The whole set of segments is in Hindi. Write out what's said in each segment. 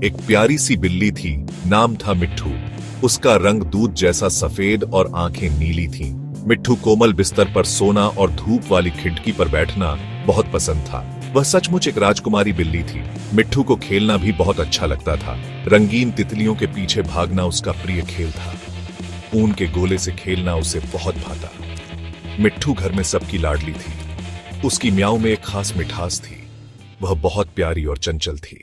एक प्यारी सी बिल्ली थी, नाम था मिट्ठू। उसका रंग दूध जैसा सफेद और आंखें नीली थीं। मिट्ठू कोमल बिस्तर पर सोना और धूप वाली खिड़की पर बैठना बहुत पसंद था। वह सचमुच एक राजकुमारी बिल्ली थी। मिट्ठू को खेलना भी बहुत अच्छा लगता था। रंगीन तितलियों के पीछे भागना उसका प्रिय खेल था। ऊन के गोले से खेलना उसे बहुत भाता। मिट्ठू घर में सबकी लाडली थी। उसकी म्याऊं में एक खास मिठास थी। वह बहुत प्यारी और चंचल थी।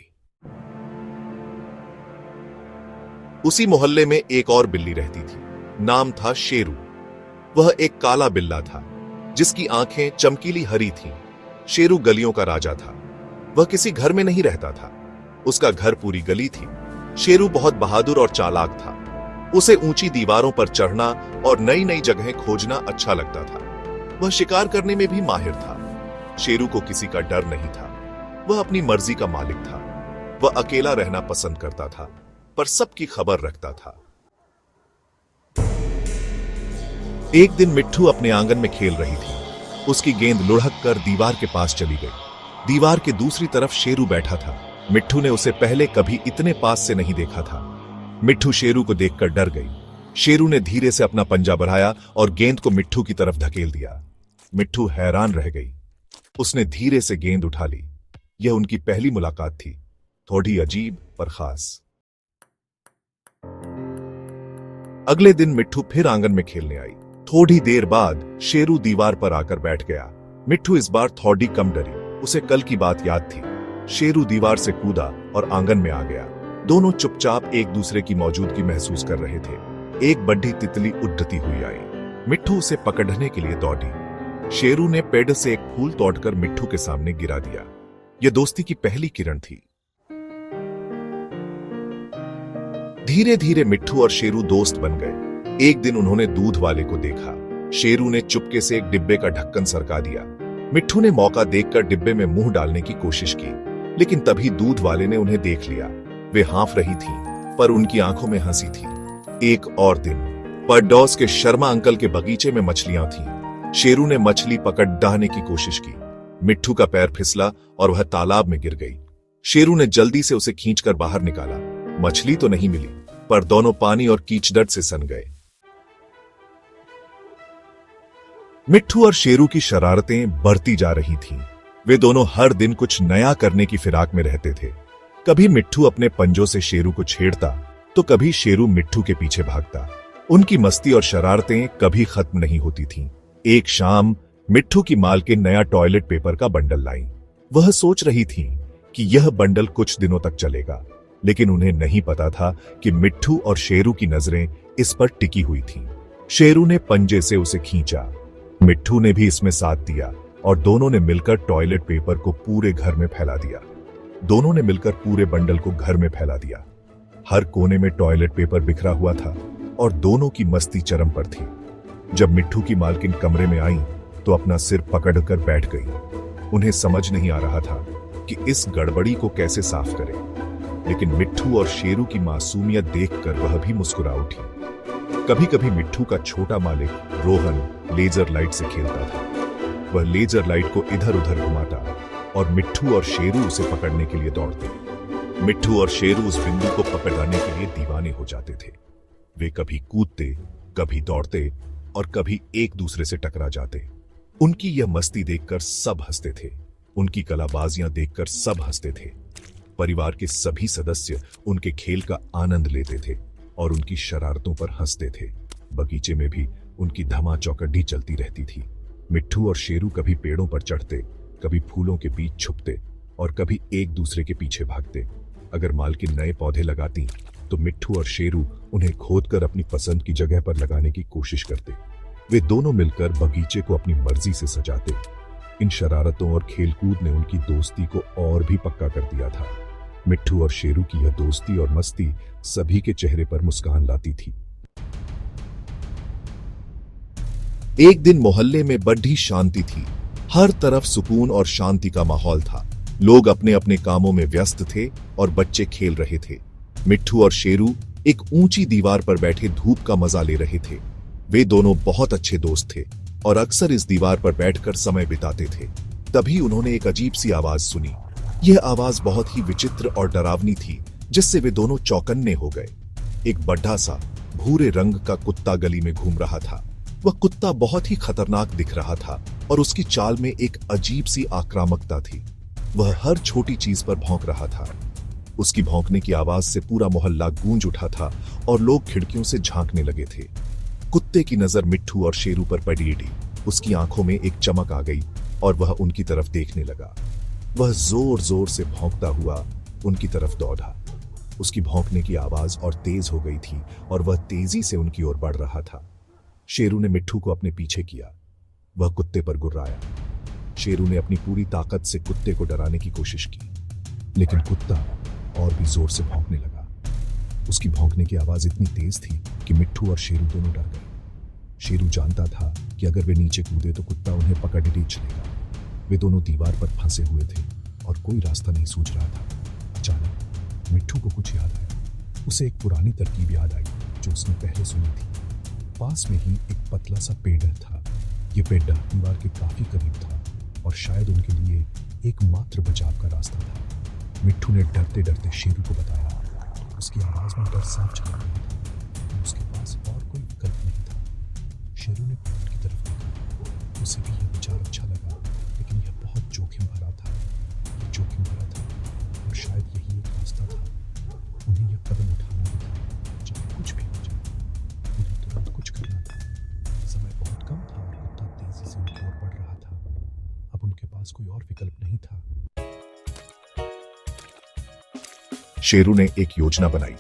उसी मोहल्ले में एक और बिल्ली रहती थी। नाम था शेरू। वह एक काला बिल्ला था जिसकी आंखें चमकीली हरी थीं। शेरू गलियों का राजा था। वह किसी घर में नहीं रहता था। उसका घर पूरी गली थी। शेरू बहुत बहादुर और चालाक था। उसे ऊंची दीवारों पर चढ़ना और नई नई जगहें खोजना अच्छा लगता था। वह शिकार करने में भी माहिर था। शेरू को किसी का डर नहीं था। वह अपनी मर्जी का मालिक था। वह अकेला रहना पसंद करता था, पर सबकी खबर रखता था। एक दिन मिट्ठू अपने आंगन में खेल रही थी। उसकी गेंद लुढ़क कर दीवार के पास चली गई। दीवार के दूसरी तरफ शेरू बैठा था। मिट्ठू ने उसे पहले कभी इतने पास से नहीं देखा था। मिट्ठू शेरू को देखकर डर गई। शेरू ने धीरे से अपना पंजा बढ़ाया और गेंद को मिट्ठू की तरफ धकेल दिया। मिट्ठू हैरान रह गई। उसने धीरे से गेंद उठा ली। यह उनकी पहली मुलाकात थी, थोड़ी अजीब पर खास। अगले दिन मिट्ठू फिर आंगन में खेलने आई। थोड़ी देर बाद शेरू दीवार पर आकर बैठ गया। मिट्ठू इस बार थोड़ी कम डरी। उसे कल की बात याद थी। शेरू दीवार से कूदा और आंगन में आ गया। दोनों चुपचाप एक दूसरे की मौजूदगी महसूस कर रहे थे। एक बड़ी तितली उड़ती हुई आई। मिट्ठू उसे पकड़ने के लिए दौड़ी। शेरू ने पेड़ से एक फूल तोड़कर मिट्ठू के सामने गिरा दिया। यह दोस्ती की पहली किरण थी। धीरे धीरे मिट्ठू और शेरू दोस्त बन गए। एक दिन उन्होंने दूध वाले को देखा। शेरू ने चुपके से एक डिब्बे का ढक्कन सरका दिया। मिट्ठू ने मौका देखकर डिब्बे में मुंह डालने की कोशिश की, लेकिन तभी दूध वाले ने उन्हें देख लिया। वे हाँफ रही थीं, पर उनकी आंखों में हंसी थी। एक और दिन पड़ोस के शर्मा अंकल के बगीचे में मछलियां थीं। शेरू ने मछली पकड़ डाहने की कोशिश की। मिट्ठू का पैर फिसला और वह तालाब में गिर गई। शेरू ने जल्दी से उसे खींचकर बाहर निकाला। मछली तो नहीं मिली, पर दोनों पानी और कीचड़ से सन गए। मिट्ठू और शेरू की शरारतें बढ़ती जा रही थीं। वे दोनों हर दिन कुछ नया करने की फिराक में रहते थे। कभी मिट्ठू अपने पंजों से शेरू को छेड़ता, तो कभी शेरू मिट्ठू के पीछे भागता। उनकी मस्ती और शरारतें कभी खत्म नहीं होती थीं। एक शाम मिट्ठू की मालकिन नया टॉयलेट पेपर का बंडल लाई। वह सोच रही थी कि यह बंडल कुछ दिनों तक चलेगा, लेकिन उन्हें नहीं पता था कि मिट्ठू और शेरू की नजरें इस पर टिकी हुई थीं। शेरू ने पंजे से उसे खींचा। मिट्ठू ने भी इसमें साथ दिया और दोनों ने मिलकर टॉयलेट पेपर को पूरे घर में फैला दिया। दोनों ने मिलकर पूरे बंडल को घर में फैला दिया। हर कोने में टॉयलेट पेपर बिखरा हुआ था और दोनों की मस्ती चरम पर थी। जब मिट्ठू की मालकिन कमरे में आई तो अपना सिर पकड़कर बैठ गई। उन्हें समझ नहीं आ रहा था कि इस गड़बड़ी को कैसे साफ करें, लेकिन मिट्ठू और शेरू की मासूमियत देखकर वह भी मुस्कुरा उठी। कभी कभी मिट्ठू का छोटा मालिक रोहन लेजर लाइट से खेलता था। वह लेजर लाइट को इधर उधर घुमाता और मिट्ठू और शेरू उसे पकड़ने के लिए दौड़ते। मिट्ठू और शेरू उस बिंदु को पकड़ने के लिए दीवाने हो जाते थे। वे कभी कूदते, कभी दौड़ते और कभी एक दूसरे से टकरा जाते। उनकी यह मस्ती देखकर सब हंसते थे। उनकी कलाबाजियां देखकर सब हंसते थे। परिवार के सभी सदस्य उनके खेल का आनंद लेते थे और उनकी शरारतों पर हंसते थे। बगीचे में भी उनकी धमाचौकड़ी चलती रहती थी। मिट्ठू और शेरू कभी पेड़ों पर चढ़ते, कभी फूलों के बीच छुपते और कभी एक दूसरे के पीछे भागते। अगर मालकिन नए पौधे लगाती तो मिट्ठू और शेरू उन्हें खोदकर अपनी पसंद की जगह पर लगाने की कोशिश करते। वे दोनों मिलकर बगीचे को अपनी मर्जी से सजाते। इन शरारतों और खेलकूद ने उनकी दोस्ती को और भी पक्का कर दिया था। मिट्ठू और शेरू की यह दोस्ती और मस्ती सभी के चेहरे पर मुस्कान लाती थी। एक दिन मोहल्ले में बड़ी शांति थी। हर तरफ सुकून और शांति का माहौल था। लोग अपने अपने कामों में व्यस्त थे और बच्चे खेल रहे थे। मिट्ठू और शेरू एक ऊंची दीवार पर बैठे धूप का मजा ले रहे थे। वे दोनों बहुत अच्छे दोस्त थे और अक्सर इस दीवार पर बैठकर समय बिताते थे। तभी उन्होंने एक अजीब सी आवाज सुनी। यह आवाज बहुत ही विचित्र और डरावनी थी, जिससे वे दोनों चौकन्ने हो गए। एक बड़ा सा भूरे रंग का कुत्ता गली में घूम रहा था। वह कुत्ता बहुत ही खतरनाक दिख रहा था और उसकी चाल में एक अजीब सी आक्रामकता थी। वह हर छोटी चीज पर भौंक रहा था। उसकी भौंकने की आवाज से पूरा मोहल्ला गूंज उठा था और लोग खिड़कियों से झांकने लगे थे। कुत्ते की नजर मिट्ठू और शेरू पर पड़ी। उसकी आंखों में एक चमक आ गई और वह उनकी तरफ देखने लगा। वह जोर जोर से भौंकता हुआ उनकी तरफ दौड़ा। उसकी भौंकने की आवाज और तेज हो गई थी और वह तेजी से उनकी ओर बढ़ रहा था। शेरू ने मिट्ठू को अपने पीछे किया। वह कुत्ते पर गुर्राया। शेरू ने अपनी पूरी ताकत से कुत्ते को डराने की कोशिश की, लेकिन कुत्ता और भी जोर से भौंकने लगा। उसकी भौंकने की आवाज इतनी तेज थी कि मिट्ठू और शेरू दोनों डर गए। शेरू जानता था कि अगर वे नीचे कूदे तो कुत्ता उन्हें पकड़ नीच लेगा। वे दोनों दीवार पर फंसे हुए थे और कोई रास्ता नहीं सूझ रहा था। अचानक मिट्ठू को कुछ याद आया। उसे एक पुरानी तरकीब याद आई जो उसने पहले सुनी थी। पास में ही एक पतला सा पेड़ था। यह पेड़ दीवार के काफी करीब था और शायद उनके लिए एकमात्र बचाव का रास्ता था। मिट्ठू ने डरते डरते शेरू को बताया। उसकी आवाज में डर साफ झलक रहा था, लेकिन उसके पास और कोई विकल्प नहीं था। शेरू ने पेड़ की तरफ देखा। उसे भी यह विचार अच्छा लगा, लेकिन यह बहुत जोखिम भरा था। यह जोखिम भरा था और शायद यही एक रास्ता था। उन्हें यह कदम उठाना भी था। चाहे कुछ भी हो जाए, उन्हें तुरंत कुछ करना था। समय बहुत कम था और कुत्ता तेजी से उनकी ओर बढ़ रहा था। अब उनके पास कोई और विकल्प नहीं था। शेरू ने एक योजना बनाई।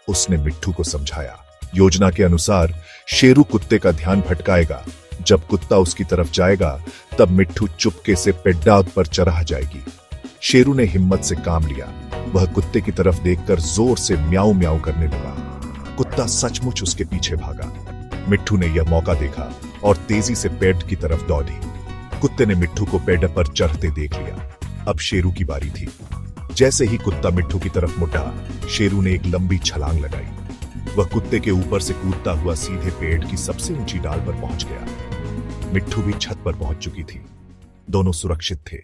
उसने मिट्ठू को समझाया। योजना के अनुसार शेरू कुत्ते का ध्यान भटकाएगा। जब कुत्ता उसकी तरफ जाएगा तब मिट्ठू चुपके से पेड्डा पर चढ़ा जाएगी। शेरू ने हिम्मत से काम लिया। वह कुत्ते की तरफ देखकर जोर से म्याऊ म्याऊ करने लगा। कुत्ता सचमुच उसके पीछे भागा। मिट्ठू ने यह मौका देखा और तेजी से पेड़ की तरफ दौड़ी। कुत्ते ने मिट्ठू को पेड़ पर चढ़ते देख लिया। अब शेरू की बारी थी। जैसे ही कुत्ता मिट्ठू की तरफ मुड़ा, शेरू ने एक लंबी छलांग लगाई। वह कुत्ते के ऊपर से कूदता हुआ सीधे पेड़ की सबसे ऊंची डाल पर पहुंच गया। मिट्ठू भी छत पर पहुंच चुकी थी। दोनों सुरक्षित थे।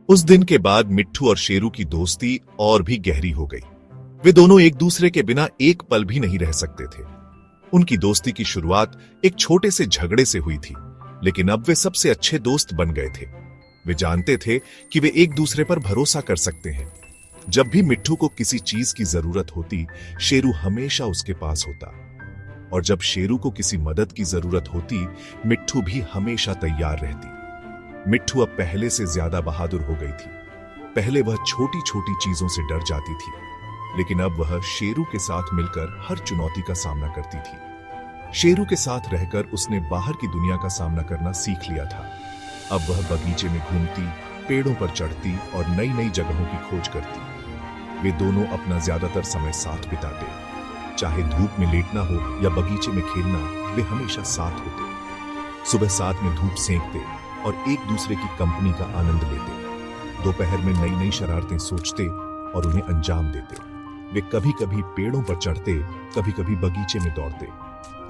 उस दिन के बाद मिट्ठू और शेरू की दोस्ती और भी गहरी हो गई। वे दोनों एक दूसरे के बिना एक पल भी नहीं रह सकते थे। उनकी दोस्ती की शुरुआत एक छोटे से झगड़े से हुई थी, लेकिन अब वे सबसे अच्छे दोस्त बन गए थे। वे जानते थे कि वे एक दूसरे पर भरोसा कर सकते हैं। जब भी मिट्ठू को किसी चीज की जरूरत होती, शेरू हमेशा उसके पास होता, और जब शेरू को किसी मदद की जरूरत होती, मिट्ठू भी हमेशा तैयार रहती। मिट्ठू अब पहले से ज्यादा बहादुर हो गई थी। पहले वह छोटी छोटी चीजों से डर जाती थी, लेकिन अब वह शेरू के साथ मिलकर हर चुनौती का सामना करती थी। शेरू के साथ रहकर उसने बाहर की दुनिया का सामना करना सीख लिया था। अब वह बगीचे में घूमती, पेड़ों पर चढ़ती और नई नई जगहों की खोज करती। वे दोनों अपना ज्यादातर समय साथ बिताते। चाहे धूप में लेटना हो या बगीचे में खेलना, वे हमेशा साथ होते। सुबह साथ में धूप सेंकते और एक दूसरे की कंपनी का आनंद लेते। दोपहर में नई नई शरारतें सोचते और उन्हें अंजाम देते। वे कभी कभी पेड़ों पर चढ़ते, कभी कभी बगीचे में दौड़ते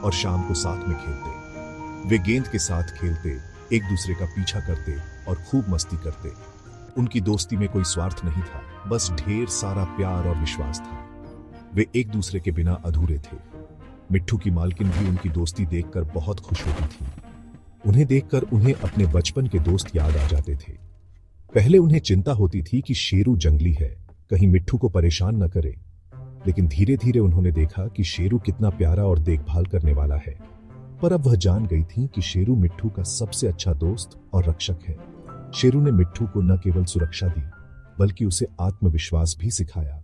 और शाम को साथ में खेलते। वे गेंद के साथ खेलते, एक दूसरे का पीछा करते और खूब मस्ती करते। उनकी दोस्ती में कोई स्वार्थ नहीं था, बस ढेर सारा प्यार और विश्वास था। वे एक दूसरे के बिना अधूरे थे। मिट्ठू की मालकिन भी उनकी दोस्ती देखकर बहुत खुश होती थी। उन्हें देखकर उन्हें अपने बचपन के दोस्त याद आ जाते थे। पहले उन्हें चिंता होती थी कि शेरू जंगली है, कहीं मिट्ठू को परेशान न करे, लेकिन धीरे धीरे उन्होंने देखा कि शेरू कितना प्यारा और देखभाल करने वाला है। पर अब वह जान गई थी कि शेरू मिट्ठू का सबसे अच्छा दोस्त और रक्षक है। शेरू ने मिट्ठू को न केवल सुरक्षा दी, बल्कि उसे आत्मविश्वास भी सिखाया।